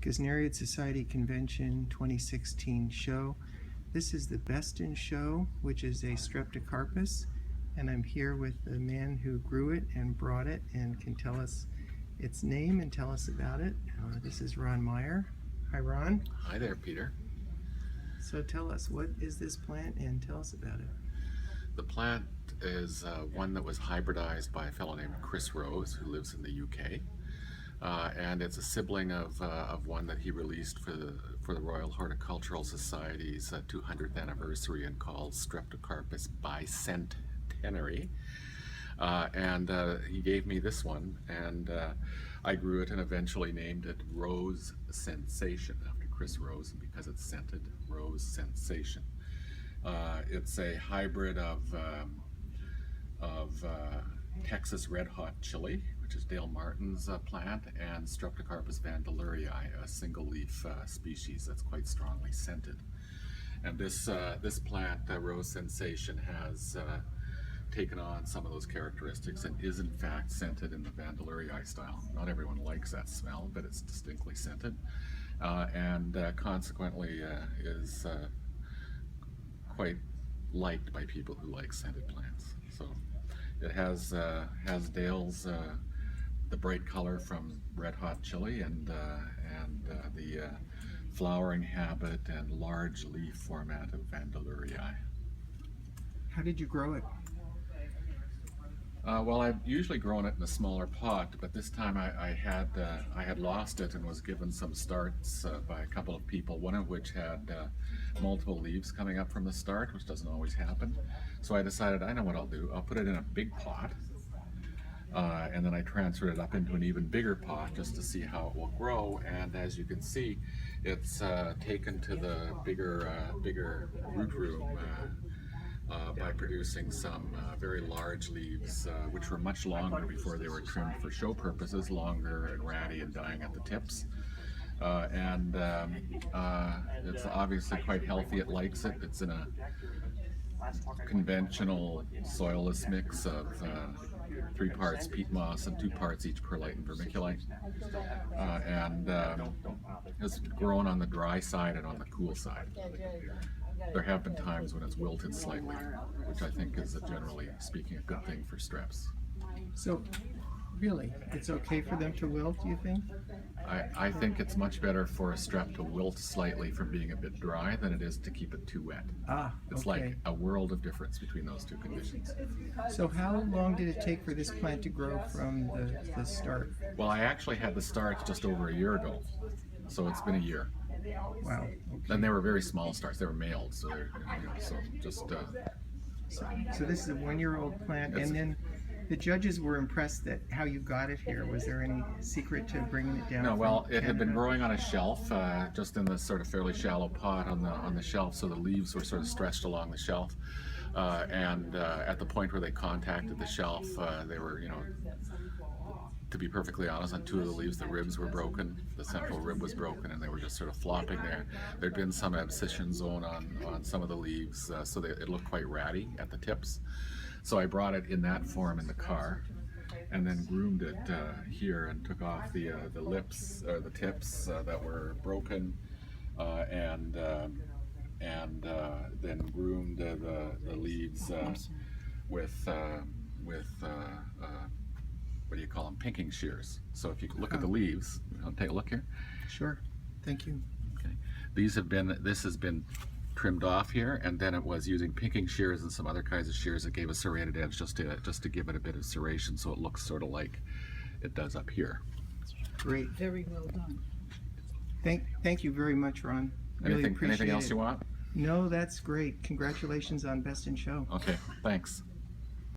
Gesneriad Society Convention 2016 show. This is the Best in Show, which is a Streptocarpus, and I'm here with the man who grew it and brought it and can tell us its name and tell us about it. This is Ron Myhr. Hi, Ron. Hi there, Peter. So tell us, what is this plant and tell us about it? The plant is one that was hybridized by a fellow named Chris Rose, who lives in the UK. And it's a sibling of one that he released for the Royal Horticultural Society's 200th anniversary and called Streptocarpus bicentenary. And he gave me this one, and I grew it and eventually named it Rose Scentsation after Chris Rose, because it's scented. Rose Scentsation. It's a hybrid of Texas red hot chili, which is Dale Martin's plant, and Streptocarpus vandeleurii, a single leaf species that's quite strongly scented. And this plant, Rose Sensation, has taken on some of those characteristics and is in fact scented in the vandeleurii style. Not everyone likes that smell, but it's distinctly scented, and consequently is quite liked by people who like scented plants. So it has Dale's the bright color from red hot chili, and the flowering habit and large leaf format of vandeleurii. How did you grow it? Well, I've usually grown it in a smaller pot, but this time I had lost it and was given some starts by a couple of people, one of which had multiple leaves coming up from the start, which doesn't always happen. So I decided, I know what I'll do. I'll put it in a big pot, and then I transferred it up into an even bigger pot just to see how it will grow. And as you can see, it's taken to the bigger root room by producing some very large leaves, which were much longer before they were trimmed for show purposes, longer and ratty and dying at the tips. And it's obviously quite healthy. It likes it. It's in a conventional soilless mix of 3 parts peat moss and 2 parts each perlite and vermiculite, and it's grown on the dry side and on the cool side. There have been times when it's wilted slightly, which I think is, generally speaking, a good thing for streps. So, really, it's okay for them to wilt, do you think? I think it's much better for a strep to wilt slightly from being a bit dry than it is to keep it too wet. It's like a world of difference between those two conditions. So how long did it take for this plant to grow from the start? Well, I actually had the starts just over a year ago, so it's been a year. Wow. Okay. And they were very small starts. They were mailed, so they're, so just. So this is a 1-year-old plant, and then the judges were impressed at how you got it here. Was there any secret to bringing it down? No, well, it had been Canada? growing on a shelf, just in this sort of fairly shallow pot on the shelf, so the leaves were sort of stretched along the shelf, and at the point where they contacted the shelf, they were, to be perfectly honest, on 2 of the leaves, the ribs were broken. The central rib was broken, and they were just sort of flopping there. There'd been some abscission zone on some of the leaves, so it looked quite ratty at the tips. So I brought it in that form in the car, and then groomed it here and took off the lips, or the tips that were broken, and then groomed the leaves with what do you call them? Pinking shears. So if you look at the leaves, take a look here. Sure. Thank you. Okay. This has been trimmed off here, and then it was using pinking shears and some other kinds of shears that gave a serrated edge just to give it a bit of serration, so it looks sort of like it does up here. Great. Very well done. Thank you very much, Ron. Really appreciate Anything else it. you want? No, that's great. Congratulations on Best in Show. Okay, thanks.